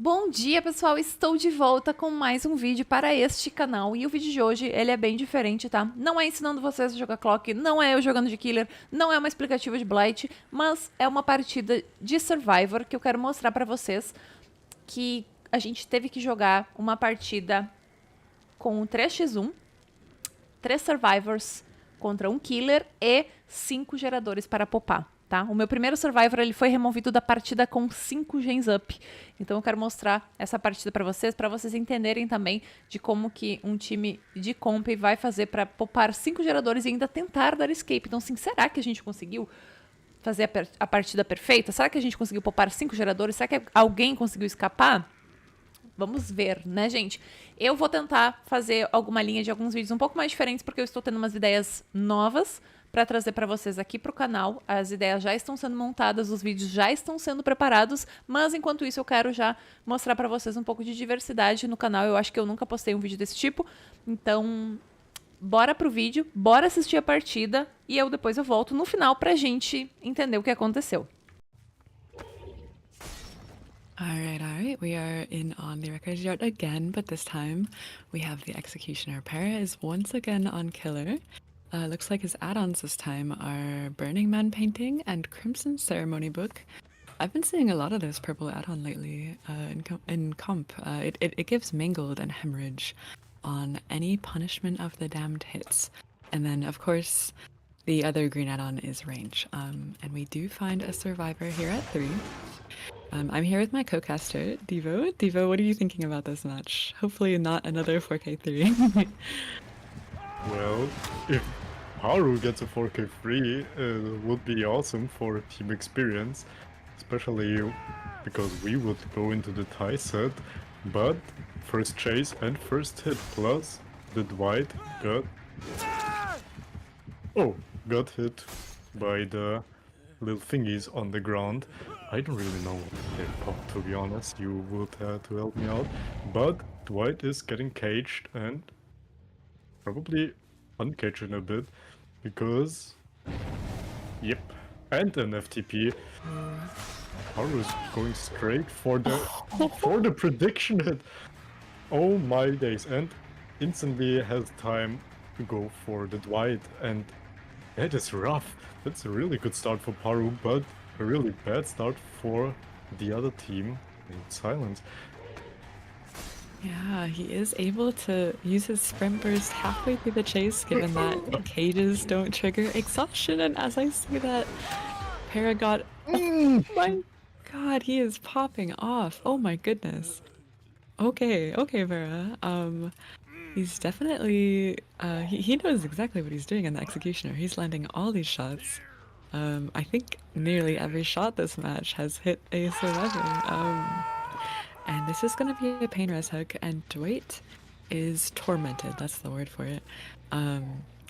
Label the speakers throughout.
Speaker 1: Bom dia, pessoal! Estou de volta com mais um vídeo para este canal. E o vídeo de hoje, ele é bem diferente, tá? Não é ensinando vocês a jogar Clock, não é eu jogando de Killer, não é uma explicativa de Blight, mas é uma partida de Survivor que eu quero mostrar para vocês que a gente teve que jogar uma partida com 3x1, 3 Survivors contra um Killer e 5 geradores para popar. Tá? O meu primeiro Survivor ele foi removido da partida com 5 gens up. Então eu quero mostrar essa partida para vocês entenderem também de como que um time de comp vai fazer para popar 5 geradores e ainda tentar dar escape. Então, assim, será que a gente conseguiu fazer a partida perfeita? Será que a gente conseguiu popar 5 geradores? Será que alguém conseguiu escapar? Vamos ver, né, gente? Eu vou tentar fazer alguma linha de alguns vídeos um pouco mais diferentes, porque eu estou tendo umas ideias novas para trazer para vocês aqui para o canal. As ideias já estão sendo montadas, os vídeos já estão sendo preparados, mas enquanto isso eu quero já mostrar para vocês um pouco de diversidade no canal. Eu acho que eu nunca postei um vídeo desse tipo, então bora pro vídeo, bora assistir a partida e depois eu volto no final pra gente entender o que aconteceu.
Speaker 2: Alright, we are in on the record yard again, but this time we have the Executioner. Para is once again on Killer. Looks like his add-ons this time are Burning Man Painting and Crimson Ceremony Book. I've been seeing a lot of this purple add-on lately in comp. It gives Mangled and Hemorrhage on any punishment of the damned hits. And then, of course, the other green add-on is Range. And we do find a Survivor here at 3. I'm here with my co-caster, Devo. Devo, what are you thinking about this match? Hopefully not another 4K3.
Speaker 3: Well, if Haru gets a 4K3, it would be awesome for team experience, especially because we would go into the tie set, but first chase and first hit, plus the Dwight got hit by the little thingies on the ground. I don't really know what they're called, to be honest. You would have to help me out. But Dwight is getting caged and probably uncaged in a bit because, yep, and an FTP. Haru is going straight for the prediction hit. Oh my days! And instantly has time to go for the Dwight, and that is rough. That's a really good start for Paru, but a really bad start for the other team in Silence.
Speaker 2: Yeah, he is able to use his sprint burst halfway through the chase, given that cages don't trigger exhaustion. And as I see that, Para got... Oh my god, he is popping off. Oh my goodness. Okay, Para. He's definitely... he knows exactly what he's doing in the Executioner. He's landing all these shots. I think nearly every shot this match has hit a Survivor. And this is gonna be a pain res hook, and Dwight is tormented, that's the word for it.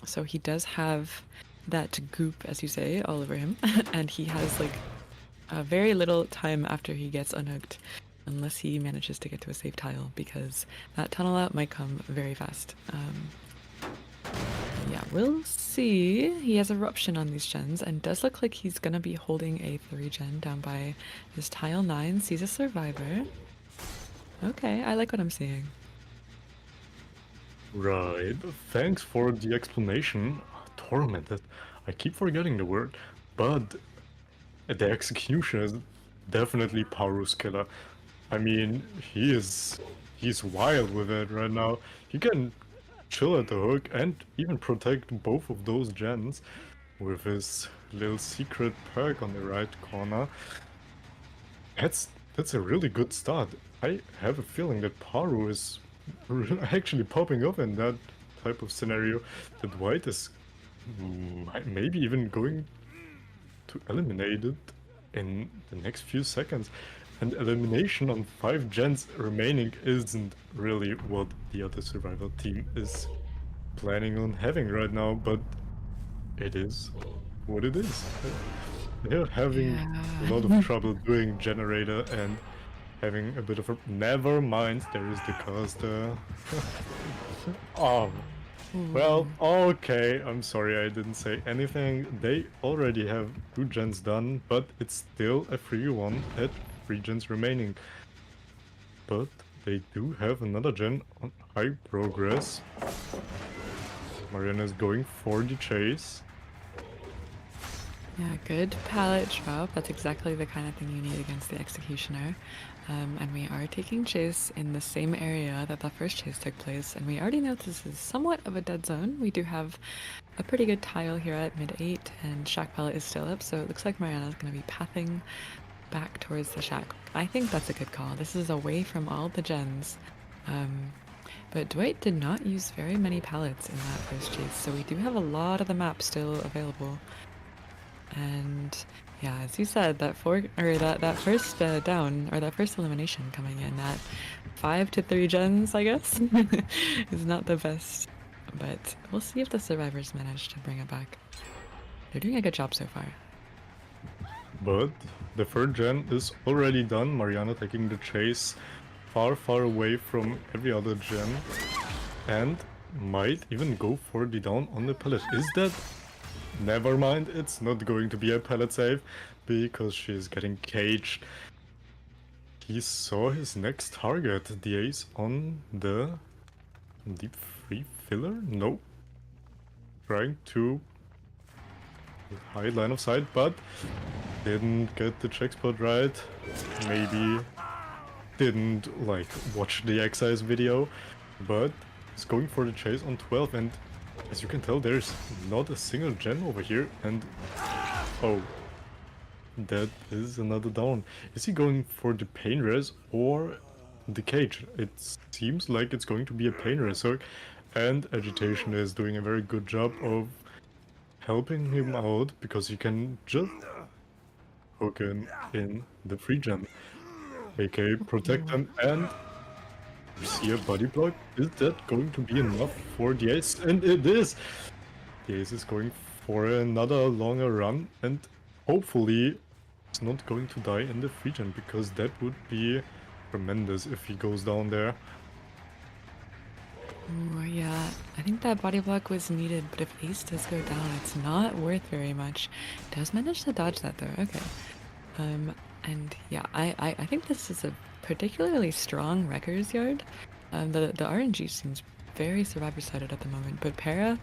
Speaker 2: So he does have that goop, as you say, all over him, and he has like very little time after he gets unhooked, unless he manages to get to a safe tile, because that tunnel out might come very fast. Yeah, we'll see. He has Eruption on these gens, and does look like he's gonna be holding a 3-gen down by his tile 9, sees a Survivor. Okay, I like what I'm seeing.
Speaker 3: Right, thanks for the explanation. Tormented. I keep forgetting the word, but the execution is definitely Paru's killer. I mean, he's wild with it right now. He can chill at the hook and even protect both of those gens with his little secret perk on the right corner. That's a really good start. I have a feeling that Paru is actually popping up in that type of scenario. That White is maybe even going to eliminate it in the next few seconds. And elimination on 5 gens remaining isn't really what the other survival team is planning on having right now, but it is what it is. They're having a lot of trouble doing generator and having a bit of a... Never mind, there is the caster. Oh, well, okay, I'm sorry I didn't say anything. They already have 2 gens done, but it's still a free one at 3 gens remaining. but they do have another gen on high progress. Mariana is going for the chase.
Speaker 2: Yeah, good pallet drop. That's exactly the kind of thing you need against the Executioner. And we are taking chase in the same area that the first chase took place, and we already know this is somewhat of a dead zone. We do have a pretty good tile here at mid 8, and Shack Pallet is still up, so it looks like Mariana's going to be pathing back towards the Shack. I think that's a good call. This is away from all the gens. But Dwight did not use very many pallets in that first chase, so we do have a lot of the map still available. And yeah, as you said, that first down, or that first elimination coming in at 5 to 3 gens, I guess, is not the best. But we'll see if the survivors manage to bring it back. They're doing a good job so far.
Speaker 3: But the third gen is already done. Mariana taking the chase far, far away from every other gen, and might even go for the down on the pallet. Is that? Never mind, it's not going to be a pallet save because she's getting caged. He saw his next target, the ace on the deep free filler? No. Trying to high line of sight, but didn't get the check spot right. Maybe didn't like watch the Excise video, but he's going for the chase on 12, and as you can tell, there's not a single gen over here, and oh, that is another down. Is he going for the pain res or the cage? It seems like it's going to be a pain res, so, and Agitation is doing a very good job of helping him out because he can just hook him in the free gen, aka protect him, and you see a body block. Is that going to be enough for the ace? And it is! The ace is going for another longer run, and hopefully it's not going to die in the free gen, because that would be tremendous if he goes down there.
Speaker 2: Ooh, yeah, I think that body block was needed, but if Ace does go down, it's not worth very much. Does manage to dodge that though, okay. And yeah, I think this is a particularly strong Wrecker's Yard. The RNG seems very survivor-sided at the moment, but Para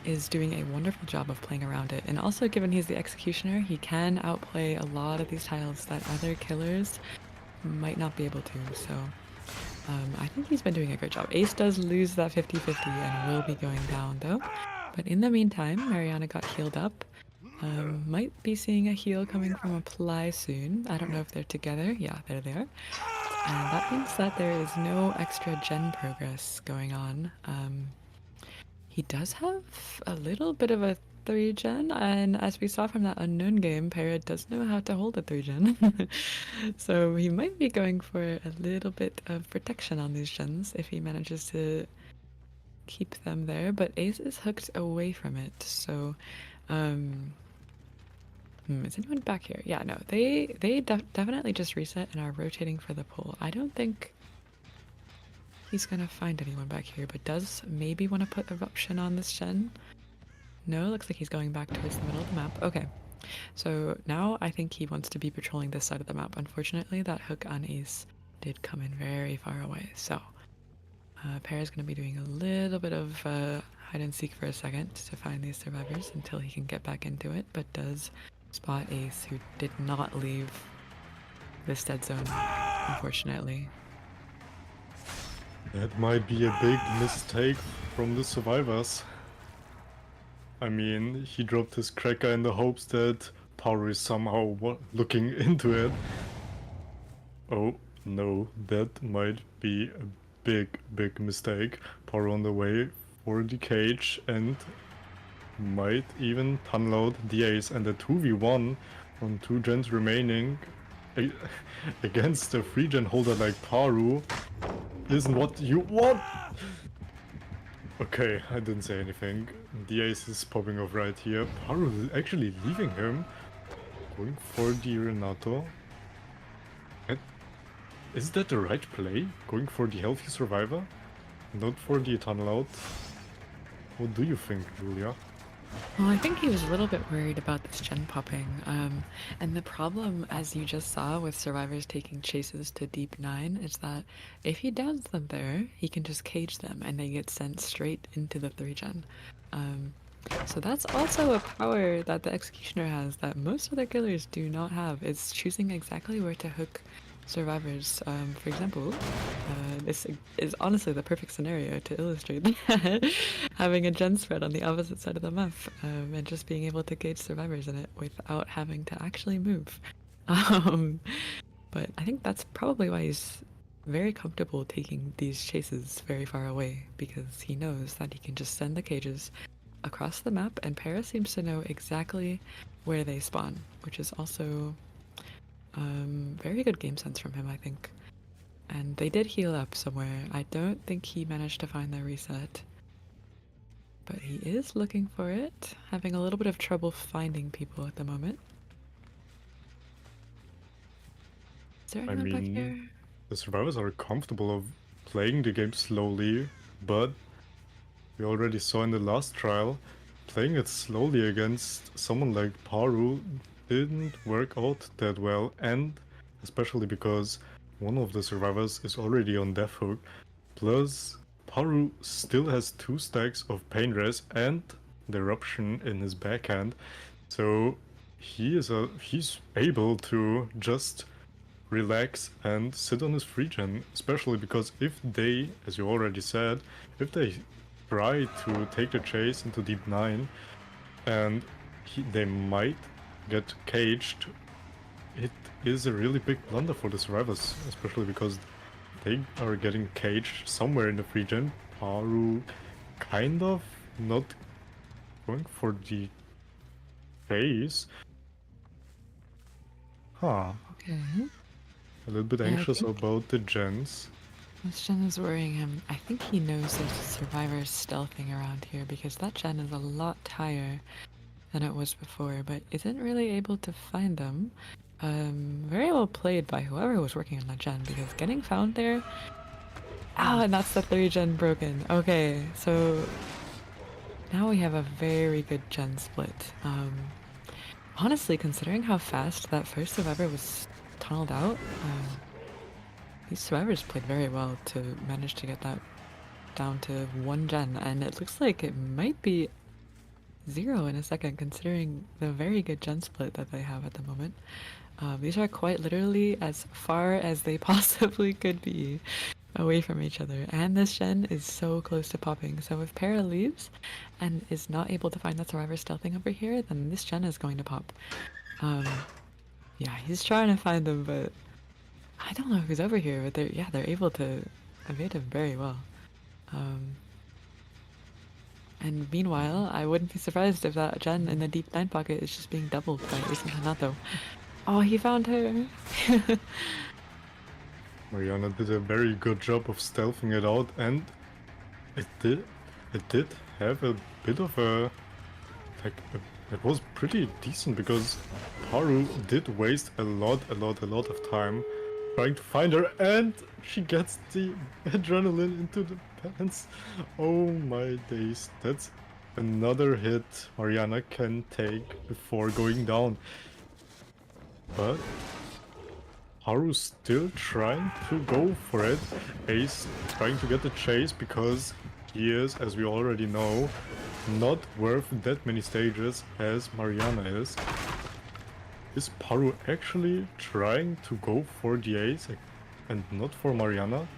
Speaker 2: is doing a wonderful job of playing around it. And also, given he's the Executioner, he can outplay a lot of these tiles that other killers might not be able to, so I think he's been doing a great job. Ace does lose that 50-50 and will be going down though. But in the meantime, Mariana got healed up. Might be seeing a heal coming from Apply soon. I don't know if they're together. Yeah, there they are. And that means that there is no extra gen progress going on. He does have a little bit of a 3 gen, and as we saw from that unknown game, Para does know how to hold a 3 gen. So he might be going for a little bit of protection on these gens if he manages to keep them there, but Ace is hooked away from it, so is anyone back here? Yeah, no, they definitely just reset and are rotating for the pull. I don't think he's gonna find anyone back here, but does maybe want to put Eruption on this gen. No, looks like he's going back towards the middle of the map. Okay, so now I think he wants to be patrolling this side of the map. Unfortunately, that hook on Ace did come in very far away, so Para's going to be doing a little bit of hide and seek for a second to find these survivors until he can get back into it, but does spot Ace, who did not leave this dead zone, unfortunately.
Speaker 3: That might be a big mistake from the survivors. I mean, he dropped his cracker in the hopes that Power is somehow looking into it. Oh no, that might be a big mistake. Power on the way for the cage and might even tunnel out the ace, and the 2v1 on 2 gens remaining against a 3 gen holder like Paru isn't what you want. Okay, I didn't say anything. The ace is popping off right here. Paru is actually leaving him, going for the Renato. Is that the right play? Going for the healthy survivor? Not for the tunnel out? What do you think, Julia?
Speaker 2: Well, I think he was a little bit worried about this gen popping. And the problem, as you just saw with survivors taking chases to Deep 9, is that if he downs them there, he can just cage them and they get sent straight into the 3 gen. So that's also a power that the Executioner has that most other killers do not have. It's choosing exactly where to hook survivors. For example, this is honestly the perfect scenario to illustrate that. Having a gen spread on the opposite side of the map, and just being able to gauge survivors in it without having to actually move. Um, but I think that's probably why he's very comfortable taking these chases very far away, because he knows that he can just send the cages across the map, and Paris seems to know exactly where they spawn, which is also very good game sense from him, I think. And they did heal up somewhere. I don't think he managed to find their reset, but he is looking for it, having a little bit of trouble finding people at the moment. Is there anyone back here?
Speaker 3: The survivors are comfortable of playing the game slowly, but we already saw in the last trial, playing it slowly against someone like Paru didn't work out that well, and especially because one of the survivors is already on death hook, plus Paru still has 2 stacks of pain res and the eruption in his backhand, so he's able to just relax and sit on his free gen, especially because if they, as you already said, if they try to take the chase into Deep 9 and they might get caged, it is a really big blunder for the survivors, especially because they are getting caged somewhere in the free gen. Paru kind of not going for the chase. Huh.
Speaker 2: Okay.
Speaker 3: A little bit
Speaker 2: Yeah, I
Speaker 3: anxious
Speaker 2: think-
Speaker 3: about the gens.
Speaker 2: This gen is worrying him. I think he knows there's survivors stealthing around here because that gen is a lot higher than it was before, but isn't really able to find them. Very well played by whoever was working on that gen, because getting found there... Ah, and that's the 3 gen broken. Okay, so now we have a very good gen split. Honestly, considering how fast that first survivor was tunneled out, these survivors played very well to manage to get that down to 1 gen, and it looks like it might be 0 in a second, considering the very good gen split that they have at the moment. These are quite literally as far as they possibly could be away from each other, and this gen is so close to popping. So if Para leaves and is not able to find that survivor stealthing over here, then this gen is going to pop. Yeah, he's trying to find them, but I don't know who's over here, but they're able to evade him very well. And meanwhile, I wouldn't be surprised if that gen in the Deep 9 pocket is just being doubled by Ace and Hanato. Oh, he found her!
Speaker 3: Mariana did a very good job of stealthing it out, and it did have a bit of a it was pretty decent, because Paru did waste a lot of time trying to find her, and she gets the adrenaline into the pants. Oh my days, that's another hit Mariana can take before going down. But Haru's still trying to go for it. Ace trying to get the chase because he is, as we already know, not worth that many stages as Mariana is. Is Paru actually trying to go for the ace and not for Mariana?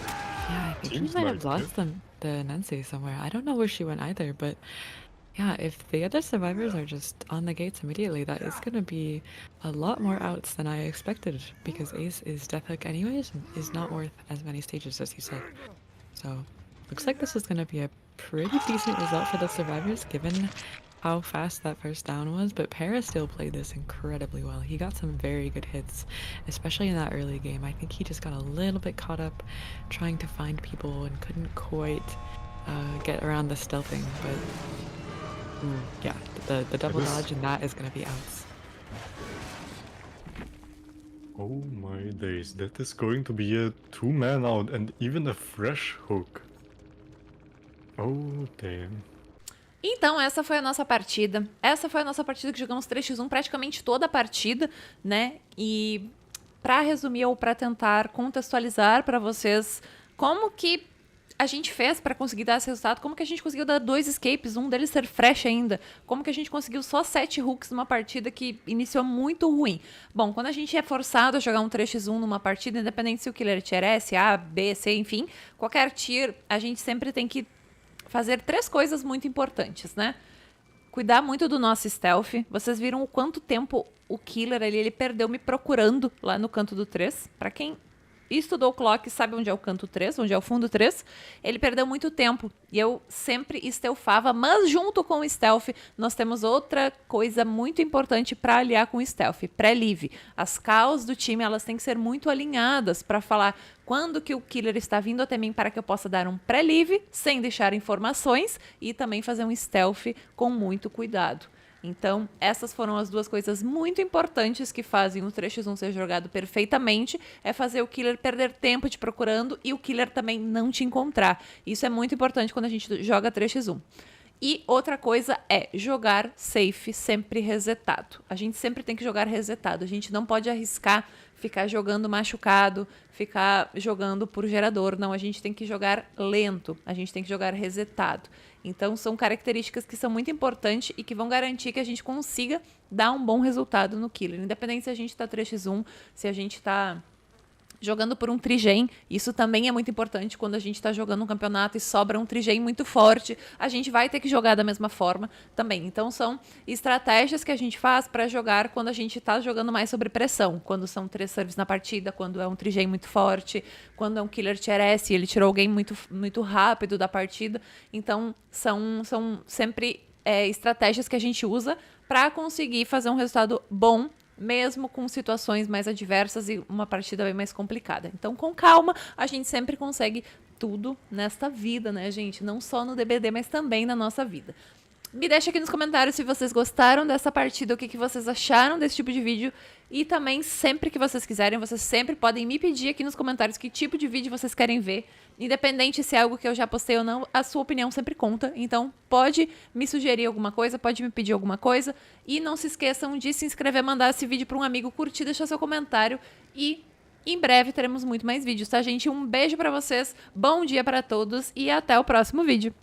Speaker 2: Yeah, I think
Speaker 3: Seems
Speaker 2: he might
Speaker 3: like
Speaker 2: have lost the Nancy somewhere. I don't know where she went either, but yeah, if the other survivors are just on the gates immediately, that is going to be a lot more outs than I expected, because Ace is death hook anyways and is not worth as many stages as you said. So, looks like this is going to be a pretty decent result for the survivors given how fast that first down was, but Para still played this incredibly well. He got some very good hits, especially in that early game. I think he just got a little bit caught up trying to find people and couldn't quite get around the stealthing, but yeah, the double dodge and that is going to be outs.
Speaker 3: Oh my days, that is going to be a 2-man out and even a fresh hook. Oh damn.
Speaker 1: Então, essa foi a nossa partida. Essa foi a nossa partida que jogamos 3x1 praticamente toda a partida, né? E pra resumir ou pra tentar contextualizar pra vocês como que a gente fez pra conseguir dar esse resultado, como que a gente conseguiu dar 2 escapes, um deles ser fresh ainda, como que a gente conseguiu só 7 hooks numa partida que iniciou muito ruim. Bom, quando a gente é forçado a jogar um 3x1 numa partida, independente se o killer tier é S, A, B, C, enfim, qualquer tier, a gente sempre tem que fazer 3 coisas muito importantes, né? Cuidar muito do nosso stealth. Vocês viram o quanto tempo o killer ali, ele perdeu me procurando lá no canto do 3. Pra quem estudou o clock sabe onde é o canto 3, onde é o fundo 3. Ele perdeu muito tempo e eu sempre stealthava, mas junto com o stealth nós temos outra coisa muito importante para aliar com o stealth, pré-live. As calls do time, elas têm que ser muito alinhadas para falar quando que o killer está vindo até mim para que eu possa dar um pré-live sem deixar informações e também fazer um stealth com muito cuidado. Então, essas foram as 2 coisas muito importantes que fazem o 3x1 ser jogado perfeitamente, é fazer o killer perder tempo te procurando e o killer também não te encontrar. Isso é muito importante quando a gente joga 3x1. E outra coisa é jogar safe sempre resetado. A gente sempre tem que jogar resetado. A gente não pode arriscar ficar jogando machucado, ficar jogando por gerador. Não, a gente tem que jogar lento. A gente tem que jogar resetado. Então, são características que são muito importantes e que vão garantir que a gente consiga dar um bom resultado no killer. Independente se a gente tá 3x1, se a gente tá jogando por um trigen, isso também é muito importante quando a gente tá jogando um campeonato e sobra um trigen muito forte, a gente vai ter que jogar da mesma forma também. Então, são estratégias que a gente faz para jogar quando a gente tá jogando mais sob pressão, quando são 3 serves na partida, quando é um trigen muito forte, quando é um killer tier S e ele tirou alguém muito rápido da partida. Então, são sempre estratégias que a gente usa para conseguir fazer um resultado bom, mesmo com situações mais adversas e uma partida bem mais complicada. Então, com calma, a gente sempre consegue tudo nesta vida, né, gente? Não só no DBD, mas também na nossa vida. Me deixa aqui nos comentários se vocês gostaram dessa partida, o que vocês acharam desse tipo de vídeo. E também, sempre que vocês quiserem, vocês sempre podem me pedir aqui nos comentários que tipo de vídeo vocês querem ver. Independente se é algo que eu já postei ou não, a sua opinião sempre conta. Então, pode me sugerir alguma coisa, pode me pedir alguma coisa. E não se esqueçam de se inscrever, mandar esse vídeo para um amigo, curtir, deixar seu comentário. E em breve teremos muito mais vídeos, tá, gente? Um beijo para vocês, bom dia para todos e até o próximo vídeo.